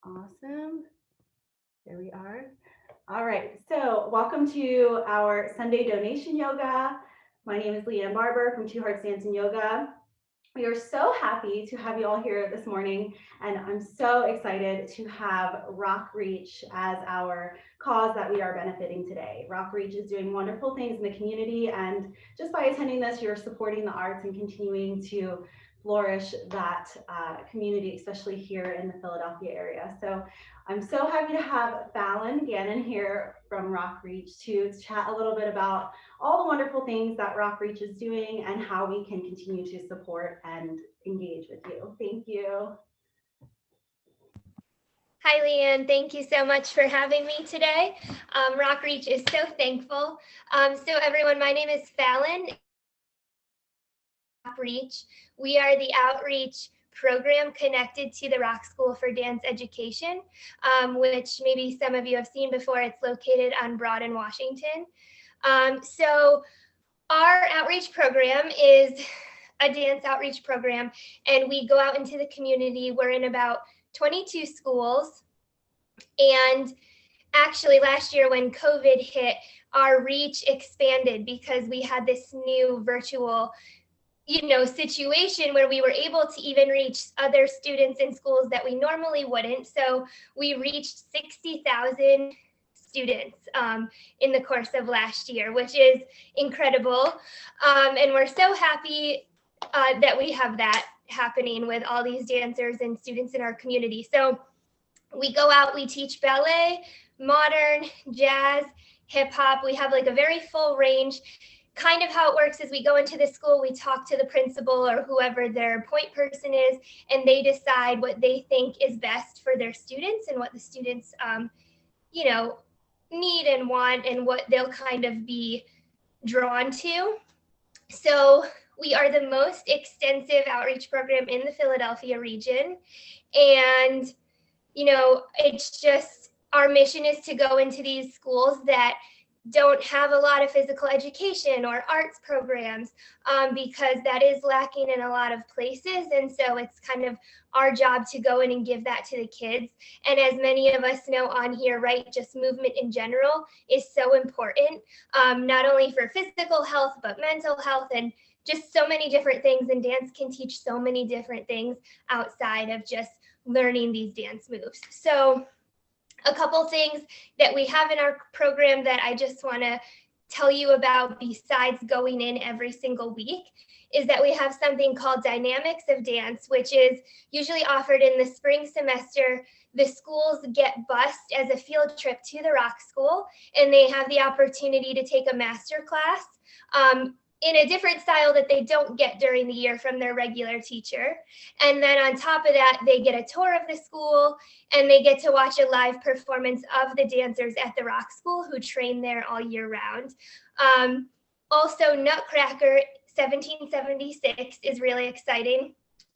Awesome. There we are. All right, so welcome to our Sunday donation yoga. My name is Leanne Barber from Two Hearts Dance and Yoga. We are so happy to have you all here this morning, and I'm so excited to have RockReach as our cause that we are benefiting today. RockReach is doing wonderful things in the community, and just by attending this, you're supporting the arts and continuing to flourish that community, especially here in the Philadelphia area. So I'm so happy to have Fallon Gannon here from RockReach to chat a little bit about all the wonderful things that RockReach is doing and how we can continue to support and engage with you. Thank you. Hi, Leanne. Thank you so much for having me today. RockReach is so thankful. So everyone, my name is Fallon. RockReach. We are the outreach program connected to the Rock School for Dance Education, which maybe some of you have seen before. It's located on Broad in Washington. So our outreach program is a dance outreach program, and we go out into the community. We're in about 22 schools. And actually last year when COVID hit, our reach expanded because we had this new virtual situation where we were able to even reach other students in schools that we normally wouldn't. So we reached 60,000 students in the course of last year, which is incredible. And we're so happy that we have that happening with all these dancers and students in our community. So we go out, we teach ballet, modern, jazz, hip hop. We have like a very full range. Kind of how it works is we go into the school, we talk to the principal or whoever their point person is, and they decide what they think is best for their students and what the students, need and want and what they'll kind of be drawn to. So we are the most extensive outreach program in the Philadelphia region. And, it's just our mission is to go into these schools that don't have a lot of physical education or arts programs because that is lacking in a lot of places. And so it's kind of our job to go in and give that to the kids. And as many of us know on here, right, just movement in general is so important, not only for physical health, but mental health and just so many different things. And dance can teach so many different things outside of just learning these dance moves. So a couple things that we have in our program that I just want to tell you about besides going in every single week is that we have something called Dynamics of Dance, which is usually offered in the spring semester. The schools get bused as a field trip to the Rock School, and they have the opportunity to take a master class in a different style that they don't get during the year from their regular teacher. And then on top of that, they get a tour of the school and they get to watch a live performance of the dancers at the Rock School who train there all year round. Also, Nutcracker 1776 is really exciting.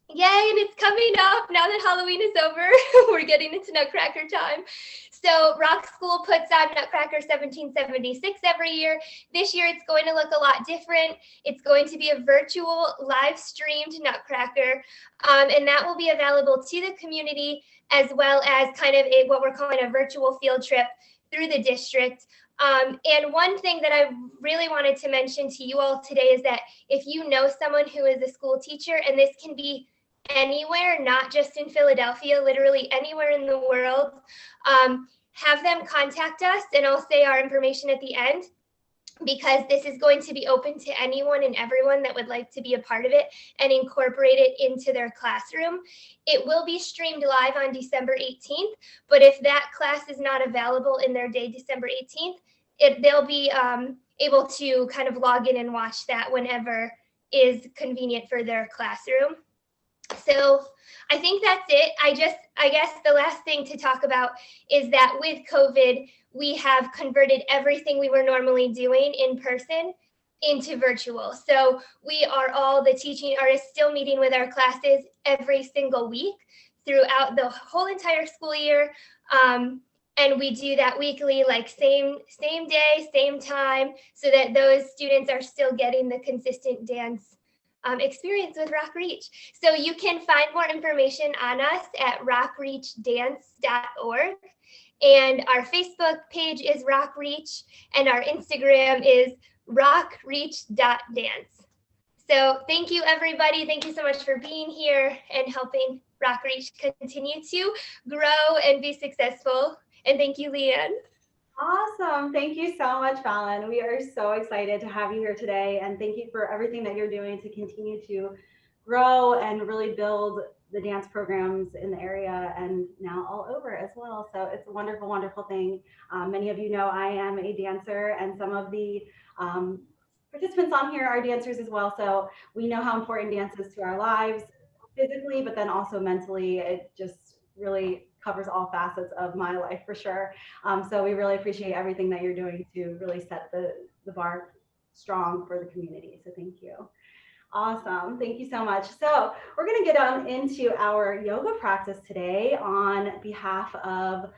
Yay, and it's coming up now that Halloween is over. We're getting into Nutcracker time. So Rock School puts on Nutcracker 1776 every year. This year it's going to look a lot different. It's going to be a virtual live streamed Nutcracker, and that will be available to the community as well as kind of what we're calling a virtual field trip through the district. And one thing that I really wanted to mention to you all today is that if you know someone who is a school teacher, and this can be anywhere, not just in Philadelphia, literally anywhere in the world, have them contact us, and I'll say our information at the end, because this is going to be open to anyone and everyone that would like to be a part of it and incorporate it into their classroom. It will be streamed live on December 18th, but if that class is not available in their day, December 18th, they'll be able to kind of log in and watch that whenever is convenient for their classroom. So I think that's it. I guess the last thing to talk about is that with COVID, we have converted everything we were normally doing in person into virtual. So we are all the teaching artists still meeting with our classes every single week throughout the whole entire school year. And we do that weekly, like same day, same time, so that those students are still getting the consistent dance experience with RockReach. So you can find more information on us at rockreachdance.org. And our Facebook page is RockReach, and our Instagram is rockreach.dance. So thank you, everybody. Thank you so much for being here and helping RockReach continue to grow and be successful. And thank you, Leanne. Awesome. Thank you so much, Fallon. We are so excited to have you here today. And thank you for everything that you're doing to continue to grow and really build the dance programs in the area and now all over as well. So it's a wonderful, wonderful thing. Many of you know I am a dancer, and some of the participants on here are dancers as well. So we know how important dance is to our lives physically, but then also mentally. It just really covers all facets of my life for sure. So we really appreciate everything that you're doing to really set the bar strong for the community. So thank you. Awesome. Thank you so much. So we're going to get on into our yoga practice today on behalf of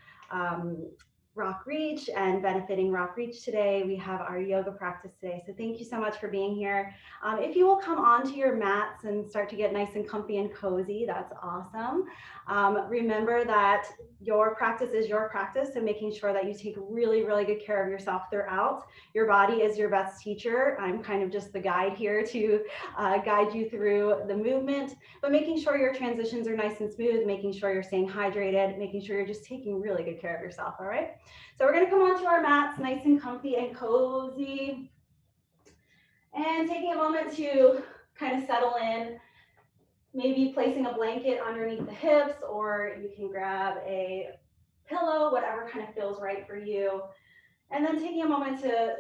RockReach and benefiting RockReach today. We have our yoga practice today. So thank you so much for being here. If you will come onto your mats and start to get nice and comfy and cozy, that's awesome. Remember that your practice is your practice, so making sure that you take really, really good care of yourself throughout. Your body is your best teacher. I'm kind of just the guide here to guide you through the movement, but making sure your transitions are nice and smooth, making sure you're staying hydrated, making sure you're just taking really good care of yourself, all right? So we're gonna come onto our mats, nice and comfy and cozy, and taking a moment to kind of settle in, maybe placing a blanket underneath the hips, or you can grab a pillow, whatever kind of feels right for you. And then taking a moment to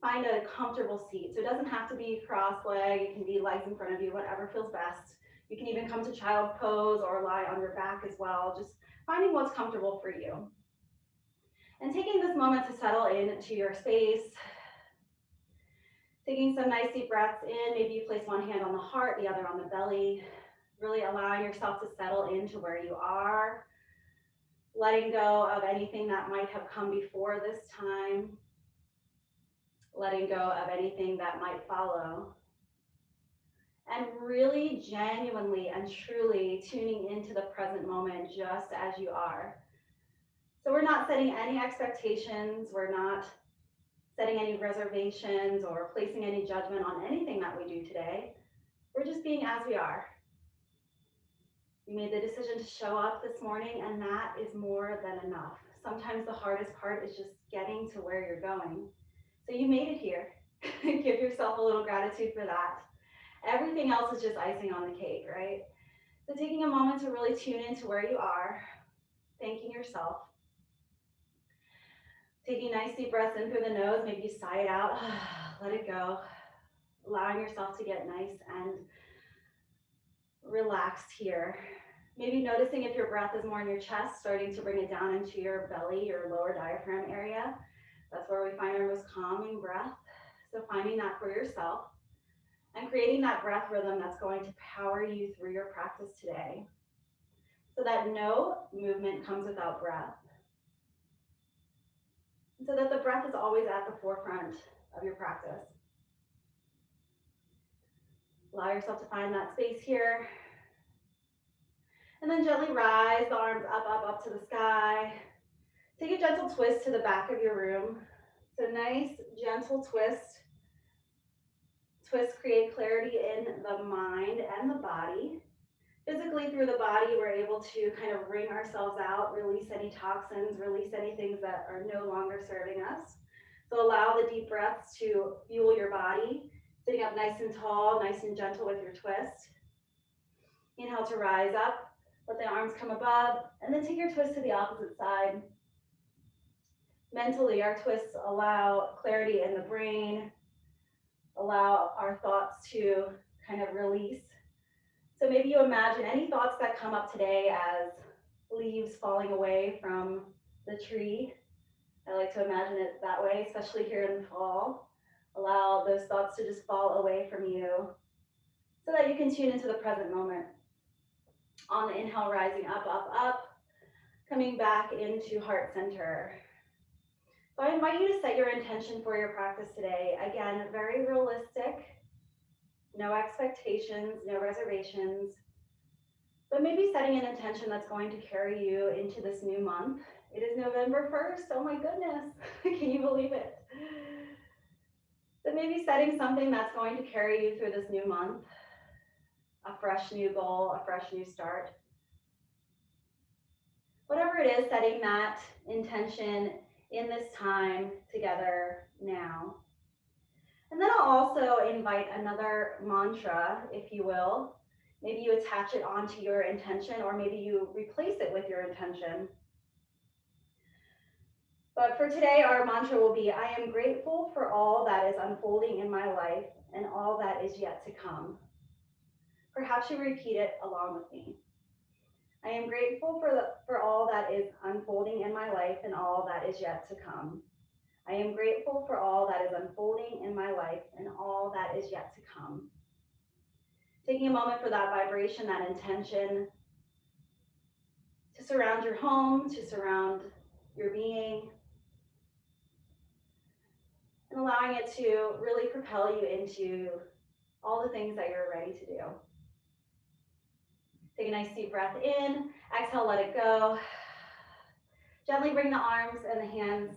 find a comfortable seat. So it doesn't have to be cross-legged, it can be legs in front of you, whatever feels best. You can even come to child's pose or lie on your back as well, just finding what's comfortable for you. And taking this moment to settle into your space, taking some nice deep breaths in. Maybe you place one hand on the heart, the other on the belly, really allowing yourself to settle into where you are, letting go of anything that might have come before this time, letting go of anything that might follow, and really genuinely and truly tuning into the present moment just as you are. So we're not setting any expectations, we're not setting any reservations or placing any judgment on anything that we do today. We're just being as we are. You made the decision to show up this morning, and that is more than enough. Sometimes the hardest part is just getting to where you're going. So you made it here. Give yourself a little gratitude for that. Everything else is just icing on the cake, right? So taking a moment to really tune into where you are, thanking yourself. Taking nice deep breaths in through the nose, maybe you sigh it out, let it go. Allowing yourself to get nice and relaxed here. Maybe noticing if your breath is more in your chest, starting to bring it down into your belly, your lower diaphragm area. That's where we find our most calming breath. So finding that for yourself and creating that breath rhythm that's going to power you through your practice today, so that no movement comes without breath. And so that the breath is always at the forefront of your practice. Allow yourself to find that space here. And then gently rise the arms up, up, up to the sky. Take a gentle twist to the back of your room. So nice, gentle twist. Twists create clarity in the mind and the body. Physically, through the body, we're able to kind of wring ourselves out, release any toxins, release any things that are no longer serving us. So allow the deep breaths to fuel your body, sitting up nice and tall, nice and gentle with your twist. Inhale to rise up, let the arms come above, and then take your twist to the opposite side. Mentally, our twists allow clarity in the brain, allow our thoughts to kind of release. So maybe you imagine any thoughts that come up today as leaves falling away from the tree. I like to imagine it that way, especially here in the fall. Allow those thoughts to just fall away from you so that you can tune into the present moment. On the inhale, rising up, up, up, coming back into heart center. So I invite you to set your intention for your practice today. Again, very realistic. No expectations, no reservations, but maybe setting an intention that's going to carry you into this new month. It is November 1st. Oh my goodness. Can you believe it? So maybe setting something that's going to carry you through this new month, a fresh new goal, a fresh new start. Whatever it is, setting that intention in this time together now. And then I'll also invite another mantra, if you will. Maybe you attach it onto your intention, or maybe you replace it with your intention. But for today, our mantra will be, I am grateful for all that is unfolding in my life and all that is yet to come. Perhaps you repeat it along with me. I am grateful for all that is unfolding in my life and all that is yet to come. I am grateful for all that is unfolding in my life and all that is yet to come. Taking a moment for that vibration, that intention to surround your home, to surround your being, and allowing it to really propel you into all the things that you're ready to do. Take a nice deep breath in, exhale, let it go. Gently bring the arms and the hands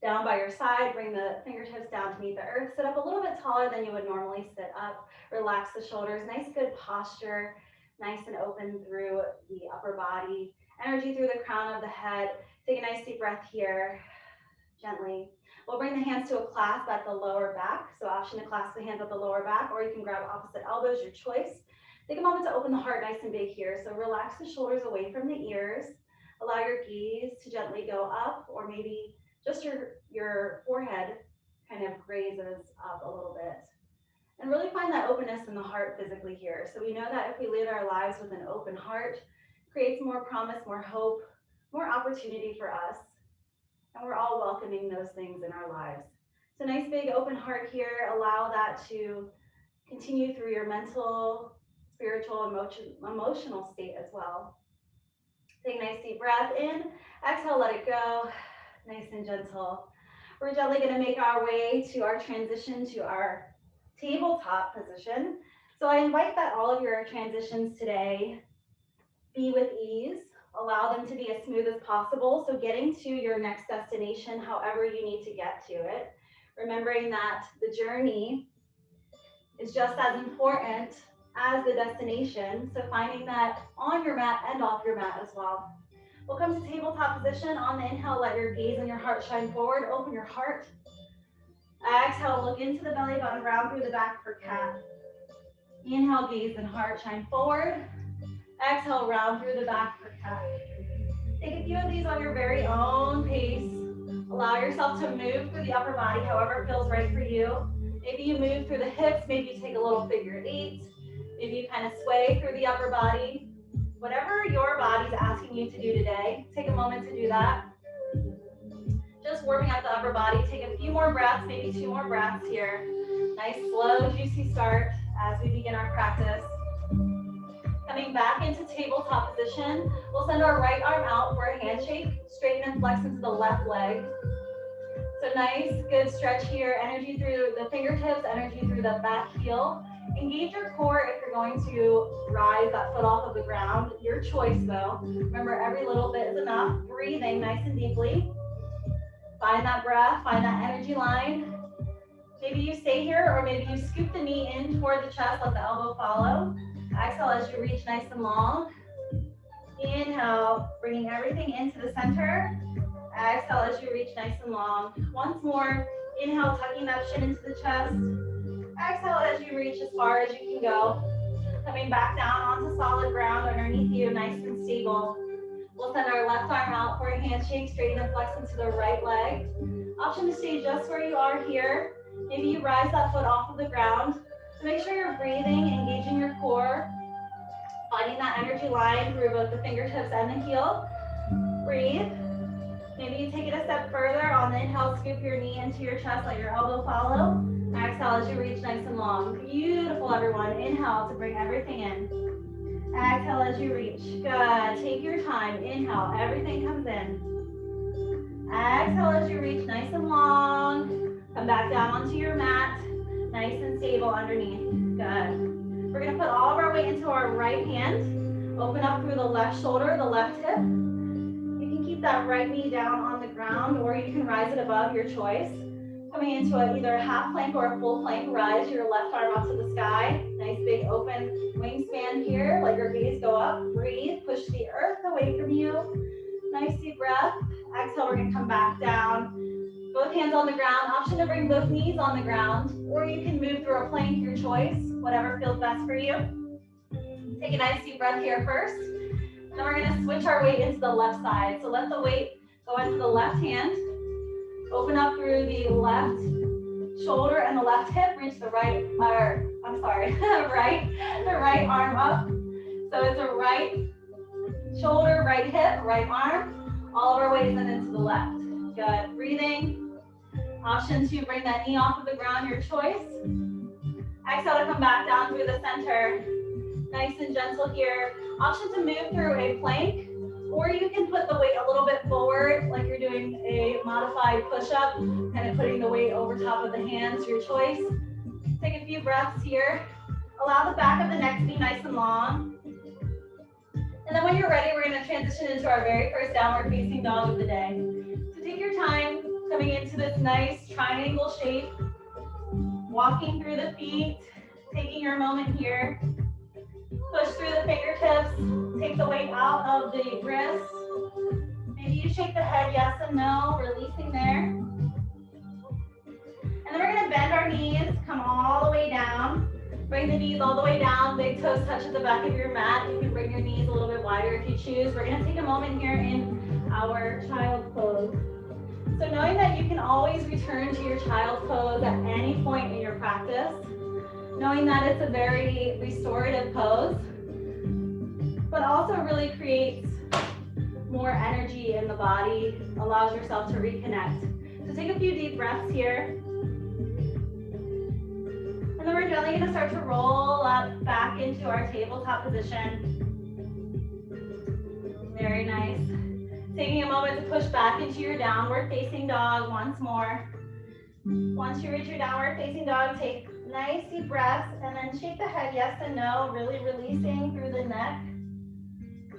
down by your side, bring the fingertips down to meet the earth. Sit up a little bit taller than you would normally sit up. Relax the shoulders, nice good posture, nice and open through the upper body. Energy through the crown of the head. Take a nice deep breath here, gently. We'll bring the hands to a clasp at the lower back. So option to clasp the hands at the lower back, or you can grab opposite elbows, your choice. Take a moment to open the heart nice and big here. So relax the shoulders away from the ears. Allow your gaze to gently go up, or maybe just your forehead kind of grazes up a little bit. And really find that openness in the heart physically here. So we know that if we live our lives with an open heart, it creates more promise, more hope, more opportunity for us. And we're all welcoming those things in our lives. So nice big open heart here. Allow that to continue through your mental, spiritual, emotional state as well. Take a nice deep breath in. Exhale, let it go. Nice and gentle. We're gently going to make our way to our transition to our tabletop position. So I invite that all of your transitions today be with ease. Allow them to be as smooth as possible. So getting to your next destination, however you need to get to it, remembering that the journey is just as important as the destination. So finding that on your mat and off your mat as well. We'll come to tabletop position. On the inhale, let your gaze and your heart shine forward. Open your heart. Exhale, look into the belly button, round through the back for cat. Inhale, gaze and heart shine forward. Exhale, round through the back for cat. Take a few of these on your very own pace. Allow yourself to move through the upper body however feels right for you. Maybe you move through the hips, maybe you take a little figure eight. Maybe you kind of sway through the upper body. Whatever your body's asking you to do today, take a moment to do that. Just warming up the upper body. Take a few more breaths, maybe 2 more breaths here. Nice, slow, juicy start as we begin our practice. Coming back into tabletop position, we'll send our right arm out for a handshake. Straighten and flex into the left leg. So nice, good stretch here. Energy through the fingertips, energy through the back heel. Engage your core if you're going to rise that foot off of the ground. Your choice though. Remember, every little bit is enough. Breathing nice and deeply. Find that breath, find that energy line. Maybe you stay here, or maybe you scoop the knee in toward the chest, let the elbow follow. Exhale as you reach nice and long. Inhale, bringing everything into the center. Exhale as you reach nice and long. Once more, inhale, tucking that chin into the chest. Exhale as you reach as far as you can go. Coming back down onto solid ground underneath you, nice and stable. We'll send our left arm out for a handshake, straighten and flex into the right leg. Option to stay just where you are here. Maybe you rise that foot off of the ground. So make sure you're breathing, engaging your core, finding that energy line through both the fingertips and the heel. Breathe. Maybe you take it a step further. On the inhale, scoop your knee into your chest, let your elbow follow. Exhale as you reach nice and long. Beautiful, everyone. Inhale to bring everything in. Exhale as you reach. Good. Take your time. Inhale, everything comes in. Exhale as you reach nice and long. Come back down onto your mat. Nice and stable underneath. Good. We're gonna put all of our weight into our right hand. Open up through the left shoulder, the left hip. You can keep that right knee down on the ground, or you can rise it above, your choice. Coming into either a half plank or a full plank, rise your left arm up to the sky. Nice big open wingspan here. Let your gaze go up. Breathe. Push the earth away from you. Nice deep breath. Exhale, we're gonna come back down. Both hands on the ground. Option to bring both knees on the ground, or you can move through a plank, your choice, whatever feels best for you. Take a nice deep breath here first. Then we're gonna switch our weight into the left side. So let the weight go into the left hand. Open up through the left shoulder and the left hip. Reach the right, the right arm up. So it's a right shoulder, right hip, right arm. All of our weight is into the left. Good. Breathing. Option to bring that knee off of the ground, your choice. Exhale to come back down through the center. Nice and gentle here. Option to move through a plank, or you can put the weight a little bit forward, like you're doing a modified push-up, kind of putting the weight over top of the hands, your choice. Take a few breaths here. Allow the back of the neck to be nice and long. And then when you're ready, we're gonna transition into our very first downward facing dog of the day. So take your time coming into this nice triangle shape, walking through the feet, taking your moment here. Push through the fingertips, take the weight out of the wrists. Maybe you shake the head yes and no, releasing there. And then we're gonna bend our knees, come all the way down. Bring the knees all the way down, big toes touch at the back of your mat. You can bring your knees a little bit wider if you choose. We're gonna take a moment here in our child pose. So knowing that you can always return to your child pose at any point in your practice, knowing that it's a very restorative pose, but also really creates more energy in the body, allows yourself to reconnect. So take a few deep breaths here. And then we're gently gonna start to roll up back into our tabletop position. Very nice. Taking a moment to push back into your downward facing dog once more. Once you reach your downward facing dog, take nice deep breaths and then shake the head yes and no, really releasing through the neck.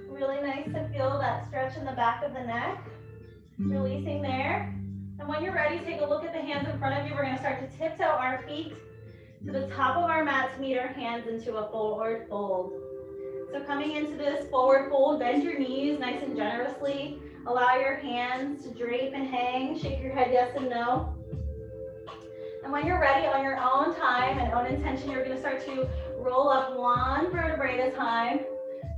Really nice to feel that stretch in the back of the neck. Releasing there. And when you're ready, take a look at the hands in front of you. We're gonna start to tiptoe our feet to the top of our mat to meet our hands into a forward fold. So coming into this forward fold, bend your knees nice and generously. Allow your hands to drape and hang. Shake your head yes and no. And when you're ready, on your own time and own intention, you're gonna start to roll up one vertebrae at a time.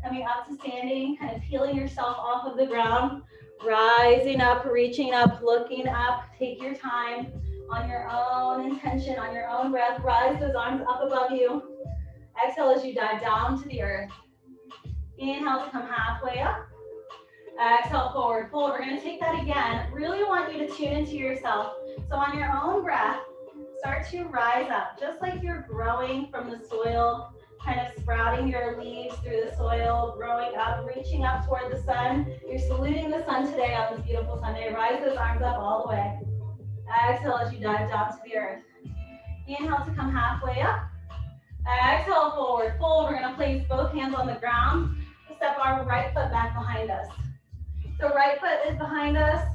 Coming up to standing, kind of peeling yourself off of the ground. Rising up, reaching up, looking up. Take your time on your own intention, on your own breath. Rise those arms up above you. Exhale as you dive down to the earth. Inhale to come halfway up. Exhale, forward fold. We're gonna take that again. Really want you to tune into yourself. So on your own breath, start to rise up, just like you're growing from the soil, kind of sprouting your leaves through the soil, growing up, reaching up toward the sun. You're saluting the sun today on this beautiful Sunday. Rise those arms up all the way. Exhale as you dive down to the earth. Inhale to come halfway up. Exhale, forward fold. We're gonna place both hands on the ground. Step our right foot back behind us. So right foot is behind us.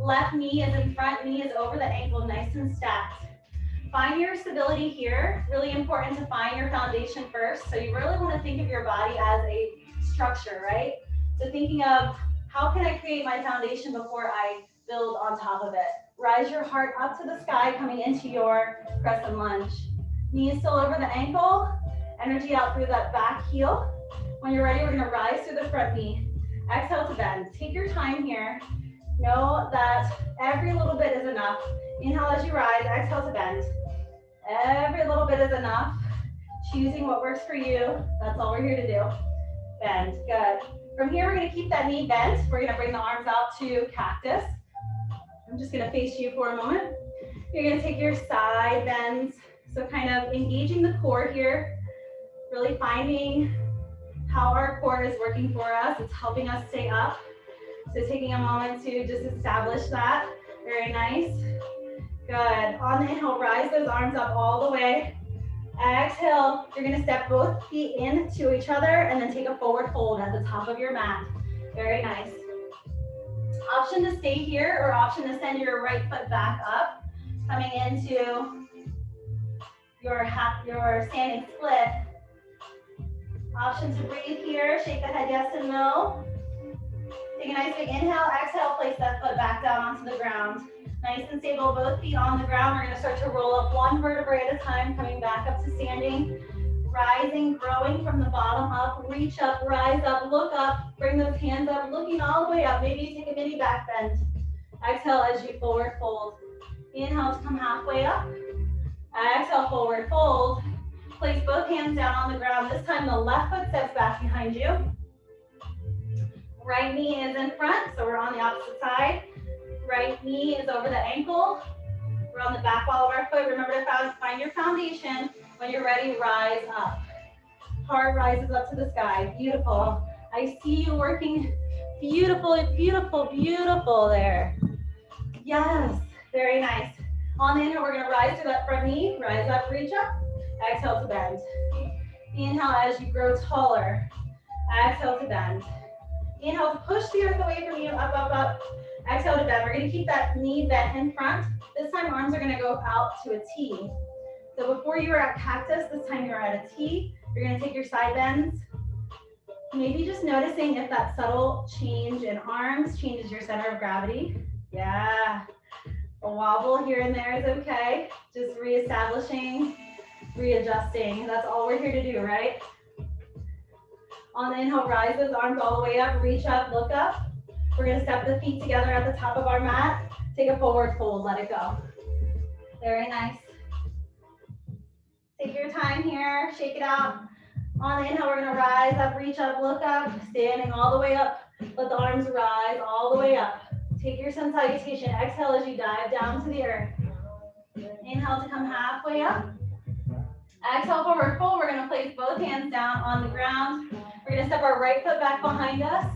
Left knee is in front, knee is over the ankle, nice and stacked. Find your stability here. Really important to find your foundation first. So you really want to think of your body as a structure, right? So thinking of how can I create my foundation before I build on top of it. Rise your heart up to the sky, coming into your crescent lunge. Knees still over the ankle. Energy out through that back heel. When you're ready, we're going to rise through the front knee. Exhale to bend. Take your time here. Know that every little bit is enough. Inhale as you rise, exhale to bend. Every little bit is enough. Choosing what works for you. That's all we're here to do. Bend, good. From here, we're gonna keep that knee bent. We're gonna bring the arms out to cactus. I'm just gonna face you for a moment. You're gonna take your side bends. So kind of engaging the core here. Really finding how our core is working for us. It's helping us stay up. So taking a moment to just establish that. Very nice. Good. On the inhale, rise those arms up all the way. Exhale, you're gonna step both feet into each other and then take a forward fold at the top of your mat. Very nice. Option to stay here or option to send your right foot back up, coming into your standing split. Option to breathe here, shake the head yes and no. Take a nice big inhale, exhale, place that foot back down onto the ground. Nice and stable, both feet on the ground. We're gonna start to roll up one vertebrae at a time, coming back up to standing. Rising, growing from the bottom up, reach up, rise up, look up, bring those hands up, looking all the way up. Maybe you take a mini back bend. Exhale as you forward fold. Inhale to come halfway up. Exhale, forward fold. Place both hands down on the ground. This time the left foot steps back behind you. Right knee is in front, so we're on the opposite side. Right knee is over the ankle. We're on the back wall of our foot. Remember to find your foundation. When you're ready, rise up. Heart rises up to the sky. Beautiful. I see you working. Beautiful, beautiful, beautiful there. Yes, very nice. On the inhale, we're gonna rise to that front knee. Rise up, reach up. Exhale to bend. Inhale as you grow taller. Exhale to bend. Inhale to push the earth away from you, up, up, up. Exhale to bend. We're gonna keep that knee bent in front. This time arms are gonna go out to a T. So before you were at cactus, this time you're at a T. You're gonna take your side bends. Maybe just noticing if that subtle change in arms changes your center of gravity. Yeah, a wobble here and there is okay. Just reestablishing, readjusting. That's all we're here to do, right? On the inhale, rise those arms all the way up, reach up, look up. We're gonna step the feet together at the top of our mat. Take a forward fold, let it go. Very nice. Take your time here, shake it out. On the inhale, we're gonna rise up, reach up, look up, standing all the way up. Let the arms rise all the way up. Take your sun salutation. Exhale as you dive down to the earth. Inhale to come halfway up. Exhale, forward fold. We're gonna place both hands down on the ground. We're gonna step our right foot back behind us.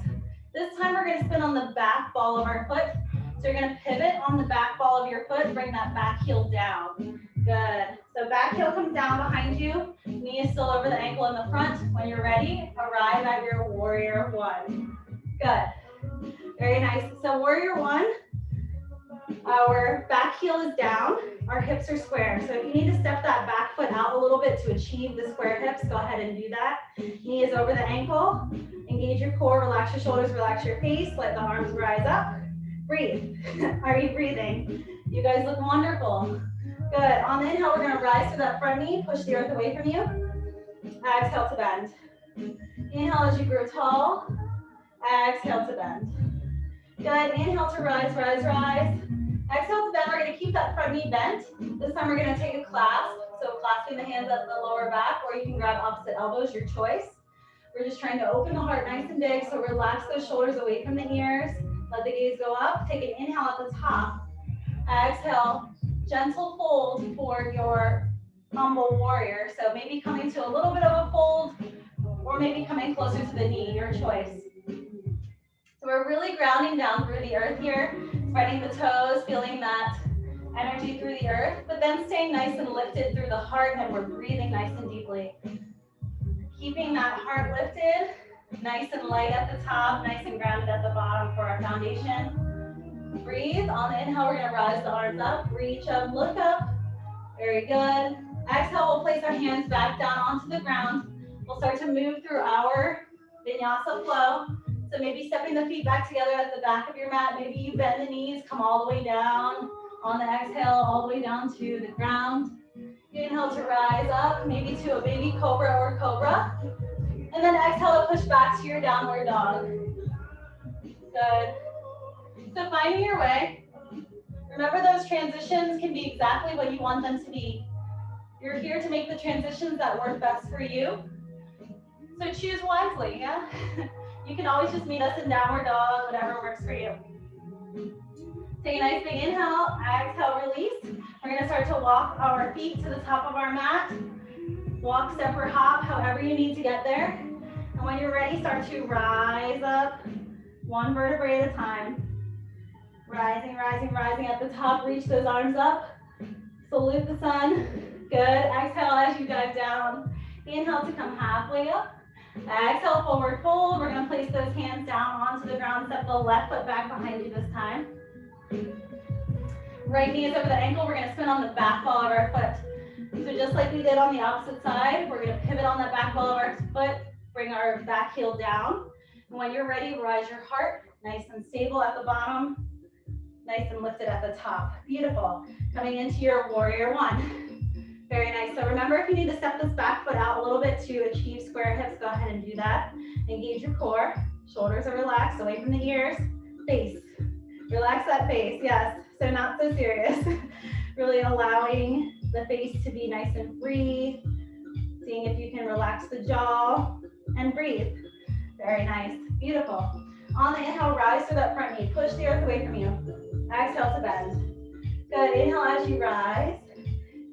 This time we're gonna spin on the back ball of our foot. So you're gonna pivot on the back ball of your foot, bring that back heel down. Good. So back heel comes down behind you. Knee is still over the ankle in the front. When you're ready, arrive at your warrior one. Good. Very nice. So warrior one, our back heel is down. Our hips are square. So if you need to step that back foot out a little bit to achieve the square hips, go ahead and do that. Knee is over the ankle. Engage your core, relax your shoulders, relax your face. Let the arms rise up. Breathe. Are you breathing? You guys look wonderful. Good. On the inhale, we're going to rise to that front knee. Push the earth away from you. Exhale to bend. Inhale as you grow tall. Exhale to bend. Good. Inhale to rise, rise, rise. Exhale to bend. We're going to keep that front knee bent. This time we're going to take a clasp. So clasping the hands at the lower back, or you can grab opposite elbows, your choice. We're just trying to open the heart nice and big. So relax those shoulders away from the ears. Let the gaze go up. Take an inhale at the top. Exhale. Gentle fold for your humble warrior. So maybe coming to a little bit of a fold, or maybe coming closer to the knee, your choice. So we're really grounding down through the earth here, spreading the toes, feeling that energy through the earth, but then staying nice and lifted through the heart, and we're breathing nice and deeply. Keeping that heart lifted, nice and light at the top, nice and grounded at the bottom for our foundation. Breathe. On the inhale, we're going to rise the arms up, reach up, look up. Very good. Exhale, we'll place our hands back down onto the ground. We'll start to move through our vinyasa flow. So maybe stepping the feet back together at the back of your mat. Maybe you bend the knees, come all the way down. On the exhale, all the way down to the ground. Inhale to rise up, maybe to a baby cobra or cobra. And then exhale to push back to your downward dog. Good. So finding your way. Remember, those transitions can be exactly what you want them to be. You're here to make the transitions that work best for you. So choose wisely, yeah? You can always just meet us in downward dog, whatever works for you. Take a nice big inhale, exhale, release. We're gonna start to walk our feet to the top of our mat. Walk, step, or hop, however you need to get there. And when you're ready, start to rise up, one vertebrae at a time. Rising, rising, rising at the top, reach those arms up. Salute the sun. Good. Exhale as you dive down. Inhale to come halfway up. Exhale, forward fold. We're going to place those hands down onto the ground. Step the left foot back behind you this time. Right knee is over the ankle. We're going to spin on the back ball of our foot. So just like we did on the opposite side, we're going to pivot on that back ball of our foot, bring our back heel down. And when you're ready, rise your heart, nice and stable at the bottom, nice and lifted at the top. Beautiful. Coming into your warrior one. Very nice. So remember, if you need to step this back foot out a little bit to achieve square hips, go ahead and do that. Engage your core. Shoulders are relaxed, away from the ears. Face. Relax that face, yes. So not so serious. Really allowing the face to be nice and free. Seeing if you can relax the jaw and breathe. Very nice. Beautiful. On the inhale, rise to that front knee. Push the earth away from you. Exhale to bend. Good. Inhale as you rise.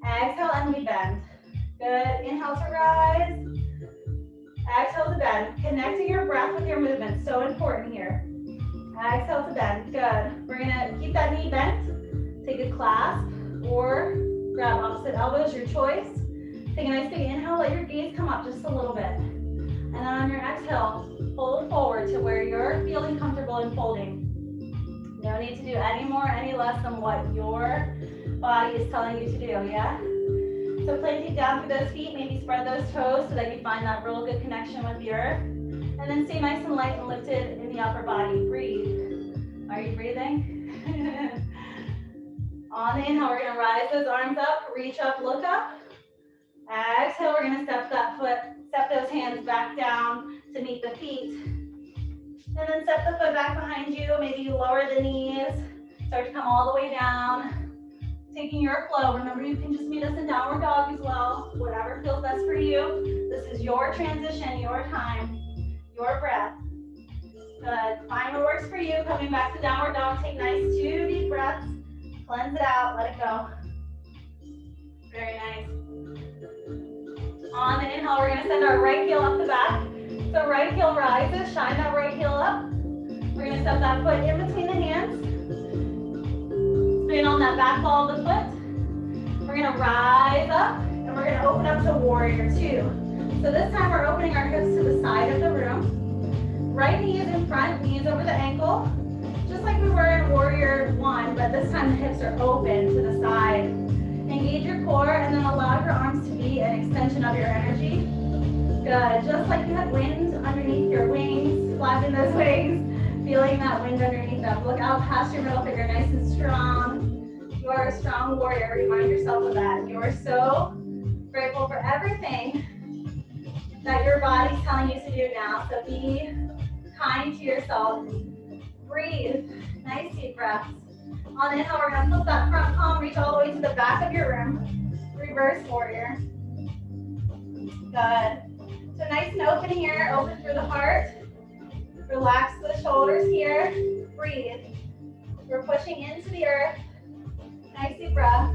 Exhale and we bend. Good. Inhale to rise. Exhale to bend. Connecting your breath with your movement. So important here. Exhale to bend. Good. We're going to keep that knee bent. Take a clasp or grab opposite elbows, your choice. Take a nice big inhale. Let your gaze come up just a little bit. And then on your exhale, fold forward to where you're feeling comfortable in folding. No need to do any more, any less than what your body is telling you to do, yeah? So planting down through those feet, maybe spread those toes so that you find that real good connection with the earth. And then stay nice and light and lifted in the upper body. Breathe. Are you breathing? On the inhale, we're gonna rise those arms up, reach up, look up. Exhale, we're gonna step those hands back down to meet the feet. And then step the foot back behind you, maybe lower the knees, start to come all the way down. Taking your flow. Remember, you can just meet us in downward dog as well, whatever feels best for you. This is your transition, your time, your breath. Good. Find what works for you. Coming back to downward dog, take nice 2 deep breaths. Cleanse it out, let it go. Very nice. On the inhale, we're gonna send our right heel up the back. So right heel rises, shine that right heel up. We're gonna step that foot in between the hands. Spin on that back ball of the foot. We're gonna rise up and we're gonna open up to warrior two. So this time we're opening our hips to the side of the room. Right knee is in front, knees over the ankle. Just like we were in warrior one, but this time the hips are open to the side. Engage your core and then allow your arms to be an extension of your energy. Good, just like you had wind underneath your wings, flapping those wings. Feeling that wind underneath them. Look out past your middle finger, nice and strong. You are a strong warrior. Remind yourself of that. You are so grateful for everything that your body's telling you to do now. So be kind to yourself. Breathe. Nice deep breaths. On the inhale, we're going to flip that front palm, reach all the way to the back of your room. Reverse warrior. Good. So nice and open here. Open through the heart. Relax the shoulders here. Breathe. We're pushing into the earth. Nice deep breath.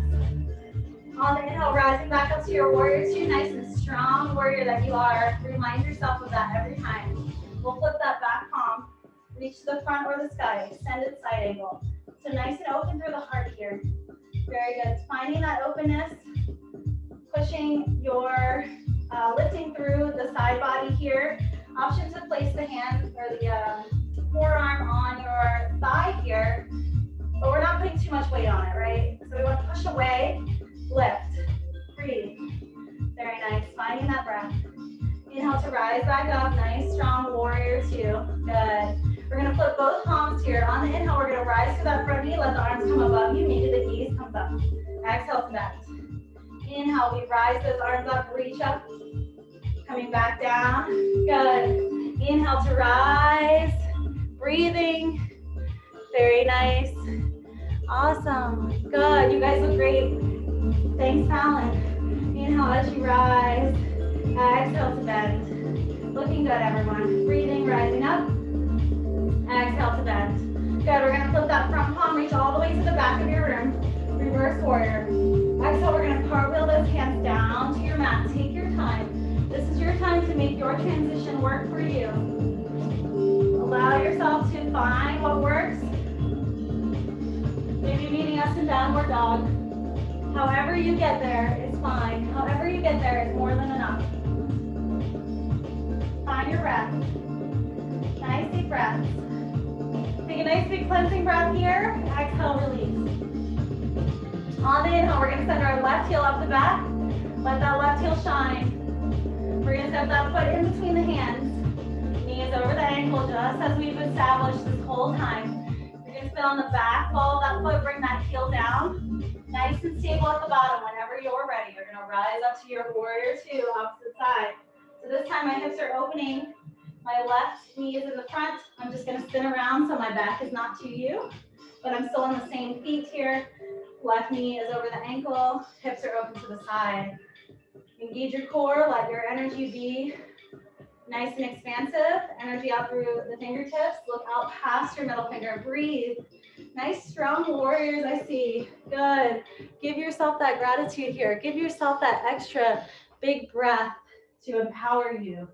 On the inhale, rising back up to your warrior two. Nice and strong warrior that you are. Remind yourself of that every time. We'll flip that back palm. Reach to the front or the sky. Extended side angle. So nice and open through the heart here. Very good. Finding that openness. Pushing your, lifting through the side body here. Option to place the hand or the forearm on your thigh here, but we're not putting too much weight on it, right? So we want to push away, lift, breathe. Very nice. Finding that breath. Inhale to rise back up. Nice, strong warrior two. Good. We're going to flip both palms here. On the inhale, we're going to rise to that front knee. Let the arms come above you. Maybe the gaze comes up. Exhale to bend. Inhale, we rise those arms up, reach up. Coming back down. Good. Inhale to rise. Breathing. Very nice. Awesome. Good. You guys look great. Thanks, Fallon. Inhale as you rise. Exhale to bend. Looking good, everyone. Breathing, rising up. Exhale to bend. Good. We're going to flip that front palm, reach all the way to the back of your room. Reverse warrior. Exhale, we're going to cartwheel those hands down to your mat. Take your time. This is your time to make your transition work for you. Allow yourself to find what works. Maybe meeting us in downward dog. However you get there is fine. However you get there is more than enough. Find your breath. Nice deep breaths. Take a nice big cleansing breath here. Exhale, release. On the inhale, we're going to send our left heel up the back. Let that left heel shine. We're going to step that foot in between the hands. Knees over the ankle, just as we've established this whole time. You're going to sit on the back wall of that foot, bring that heel down. Nice and stable at the bottom. Whenever you're ready, you're going to rise up to your warrior two, opposite side. So this time my hips are opening. My left knee is in the front. I'm just going to spin around so my back is not to you, but I'm still on the same feet here. Left knee is over the ankle. Hips are open to the side. Engage your core. Let your energy be nice and expansive. Energy out through the fingertips. Look out past your middle finger. Breathe. Nice, strong warriors, I see. Good. Give yourself that gratitude here. Give yourself that extra big breath to empower you,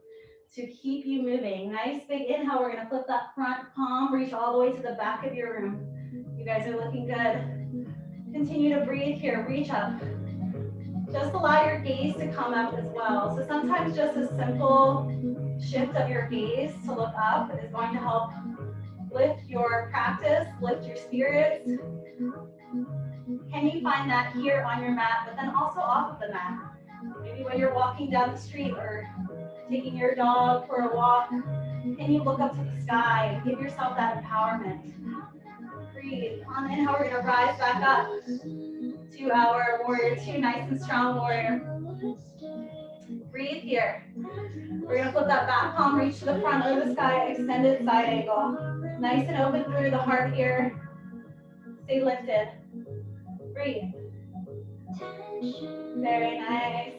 to keep you moving. Nice big inhale. We're going to flip that front palm, reach all the way to the back of your room. You guys are looking good. Continue to breathe here. Reach up. Just allow your gaze to come up as well. So sometimes just a simple shift of your gaze to look up is going to help lift your practice, lift your spirits. Can you find that here on your mat, but then also off of the mat? Maybe when you're walking down the street or taking your dog for a walk, can you look up to the sky and give yourself that empowerment? Breathe. On the inhale, we're going to rise back up to our warrior two, nice and strong warrior. Breathe here. We're going to flip that back palm, reach to the front of the sky, extended side angle. Nice and open through the heart here. Stay lifted. Breathe. Very nice.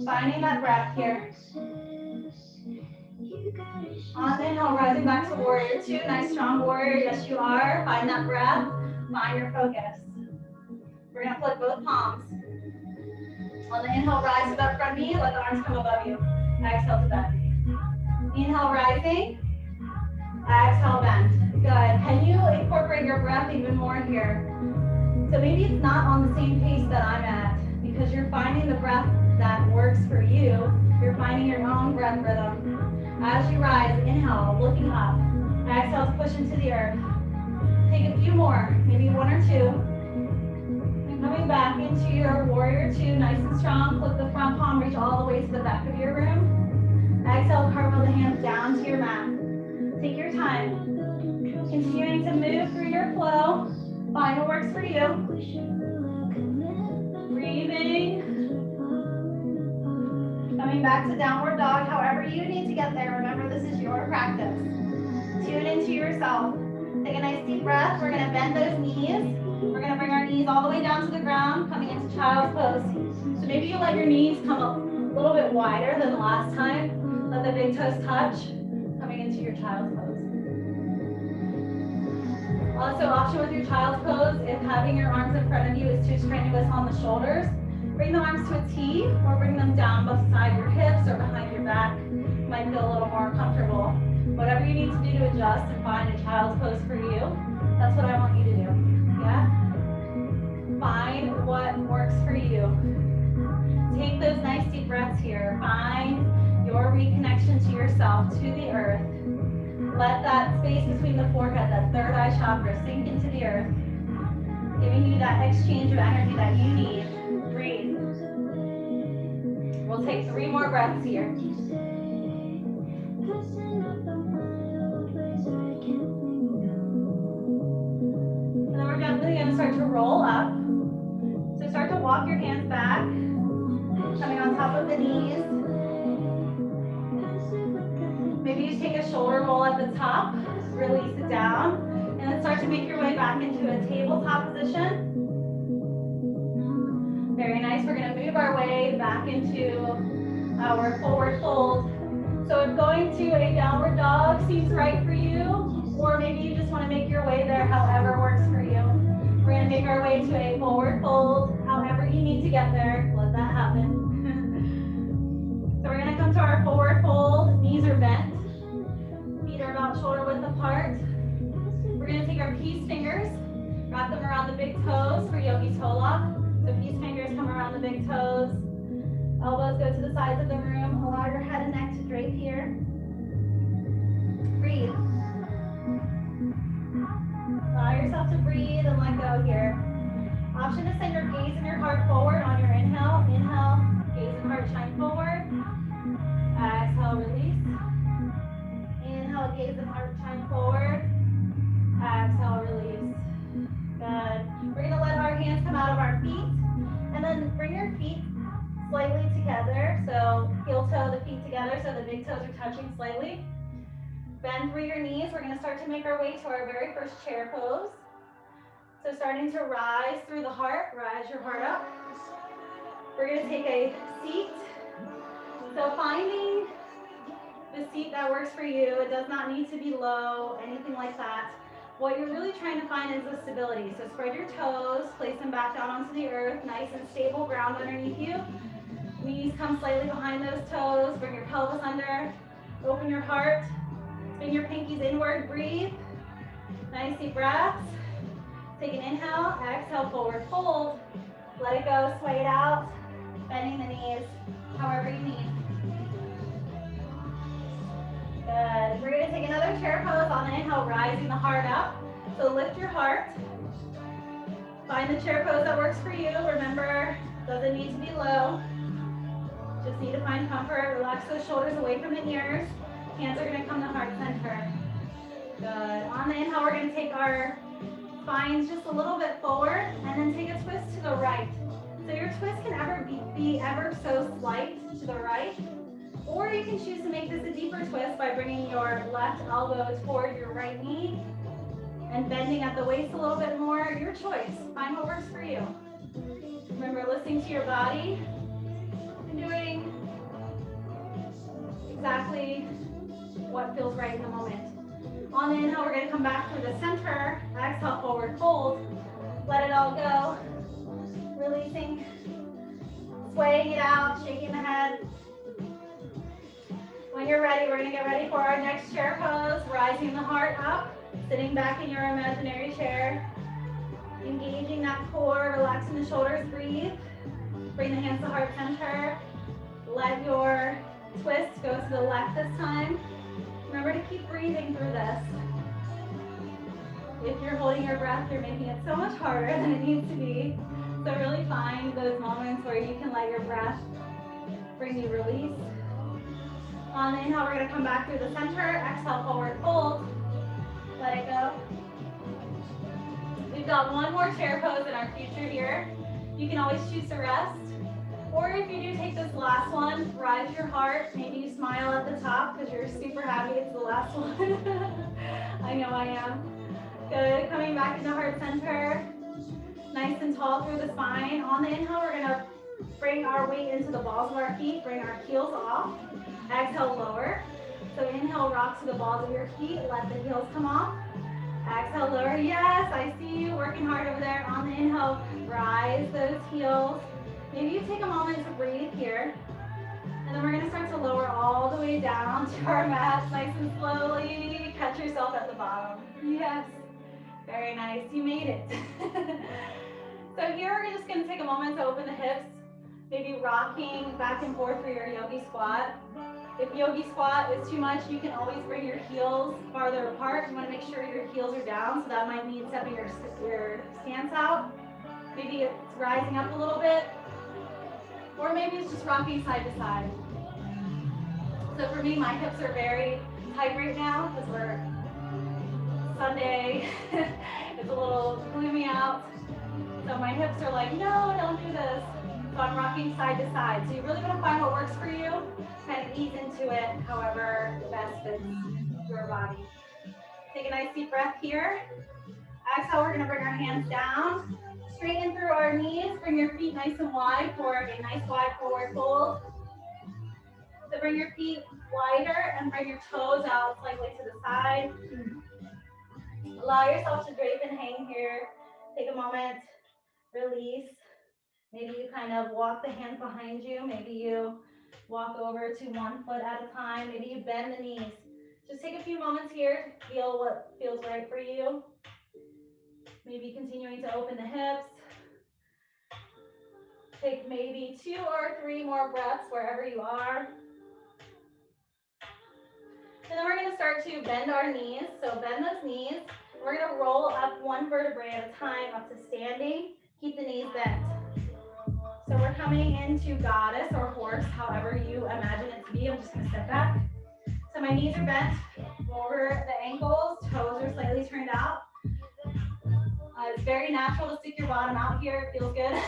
Finding that breath here. On the inhale, rising back to warrior two. Nice strong warrior. Yes, you are. Find that breath. Find your focus. We're going to flip both palms. On the inhale, rise to that front knee. Let the arms come above you. Exhale to bend. Inhale, rising. Exhale, bend. Good. Can you incorporate your breath even more here? So maybe it's not on the same pace that I'm at because you're finding the breath that works for you. You're finding your own breath rhythm. As you rise, inhale, looking up. Exhale to push into the earth. Take a few more, maybe one or two. And coming back into your warrior two, nice and strong. Flip the front palm, reach all the way to the back of your room. Exhale, cartwheel the hands down to your mat. Take your time. Continuing to move through your flow. Find what works for you. Breathing. Coming back to downward dog, however you need to get there. Remember, this is your practice. Tune into yourself. Take a nice deep breath. We're going to bend those knees. We're going to bring our knees all the way down to the ground, coming into child's pose. So maybe you let your knees come a little bit wider than the last time. Let the big toes touch, coming into your child's pose. Also, option with your child's pose, if having your arms in front of you is too strenuous on the shoulders, bring the arms to a T or bring them down beside your hips or behind your back. You might feel a little more comfortable. Whatever you need to do to adjust and find a child's pose for you, that's what I want you to do. Yeah? Find what works for you. Take those nice deep breaths here. Find your reconnection to yourself, to the earth. Let that space between the forehead, that third eye chakra, sink into the earth, giving you that exchange of energy that you need. Breathe. We'll take 3 more breaths here. And then we're definitely going to start to roll up. So start to walk your hands back, coming on top of the knees. Maybe you take a shoulder roll at the top, release it down, and then start to make your way back into a tabletop position. Very nice. We're going to move our way back into our forward fold. So if going to a downward dog seems right for you, or maybe you just want to make your way there however works for you. We're going to make our way to a forward fold, however you need to get there. Let that happen. So we're going to come to our forward fold. Knees are bent. Feet are about shoulder width apart. We're going to take our peace fingers, wrap them around the big toes for yogi toe lock. So peace fingers come around the big toes. Elbows go to the sides of the room. Allow your head and neck to drape here. Breathe. Allow yourself to breathe and let go here. Option to send your gaze and your heart forward on your inhale. Inhale, gaze and heart shine forward. Exhale, release. Inhale, gaze and heart shine forward. Exhale, release. Good. We're going to let our hands come out of our feet. And then bring your feet slightly together. So heel toe the feet together so the big toes are touching slightly. Bend through your knees. We're going to start to make our way to our very first chair pose. So starting to rise through the heart, rise your heart up. We're going to take a seat. So finding the seat that works for you. It does not need to be low, anything like that. What you're really trying to find is the stability. So spread your toes, place them back down onto the earth, nice and stable ground underneath you. Knees come slightly behind those toes, bring your pelvis under, open your heart, spin your pinkies inward, breathe. Nice deep breaths. Take an inhale, exhale, forward fold. Let it go, sway it out, bending the knees, however you need. Good. We're going to take another chair pose on the inhale, rising the heart up. So lift your heart. Find the chair pose that works for you. Remember, doesn't need to be low. Just need to find comfort. Relax those shoulders away from the ears. Hands are going to come to heart center. Good. On the inhale, we're going to take our spines just a little bit forward and then take a twist to the right. So your twist can be ever so slight to the right. Or you can choose to make this a deeper twist by bringing your left elbow toward your right knee and bending at the waist a little bit more. Your choice. Find what works for you. Remember, listening to your body and doing exactly what feels right in the moment. On the inhale, we're going to come back through the center. Exhale, forward fold. Let it all go. Releasing, swaying it out, shaking the head. When you're ready, we're going to get ready for our next chair pose, rising the heart up, sitting back in your imaginary chair, engaging that core, relaxing the shoulders, breathe. Bring the hands to heart center. Let your twist go to the left this time. Remember to keep breathing through this. If you're holding your breath, you're making it so much harder than it needs to be. So really find those moments where you can let your breath bring you release. On the inhale, we're going to come back through the center. Exhale, forward fold. Let it go. We've got one more chair pose in our future here. You can always choose to rest. Or if you do take this last one, rise your heart. Maybe you smile at the top because you're super happy it's the last one. I know I am. Good. Coming back into heart center. Nice and tall through the spine. On the inhale, we're going to bring our weight into the balls of our feet. Bring our heels off. Exhale, lower. So inhale, rock to the balls of your feet. Let the heels come off. Exhale, lower. Yes, I see you working hard over there. On the inhale, rise those heels. Maybe you take a moment to breathe here. And then we're going to start to lower all the way down to our mat, nice and slowly. Catch yourself at the bottom. Yes. Very nice. You made it. So here we're just going to take a moment to open the hips. Maybe rocking back and forth for your yogi squat. If yogi squat is too much, you can always bring your heels farther apart. You want to make sure your heels are down, so that might mean stepping your stance out. Maybe it's rising up a little bit. Or maybe it's just rocking side to side. So for me, my hips are very tight right now because we're Sunday. It's a little gloomy out. So my hips are like, no, don't do this. So I'm rocking side to side. So you really want to find what works for you. Kind of ease into it however best fits your body. Take a nice deep breath here. Exhale, we're going to bring our hands down. Straighten through our knees. Bring your feet nice and wide for a nice wide forward fold. So bring your feet wider and bring your toes out slightly to the side. Allow yourself to drape and hang here. Take a moment. Release. Maybe you kind of walk the hands behind you. Maybe you walk over to one foot at a time. Maybe you bend the knees. Just take a few moments here to feel what feels right for you. Maybe continuing to open the hips. Take maybe 2 or 3 more breaths wherever you are. And then we're going to start to bend our knees. So bend those knees. We're going to roll up one vertebrae at a time up to standing. Keep the knees bent. So we're coming into goddess or horse, however you imagine it to be. I'm just going to step back. So my knees are bent over the ankles, toes are slightly turned out. It's very natural to stick your bottom out here. It feels good.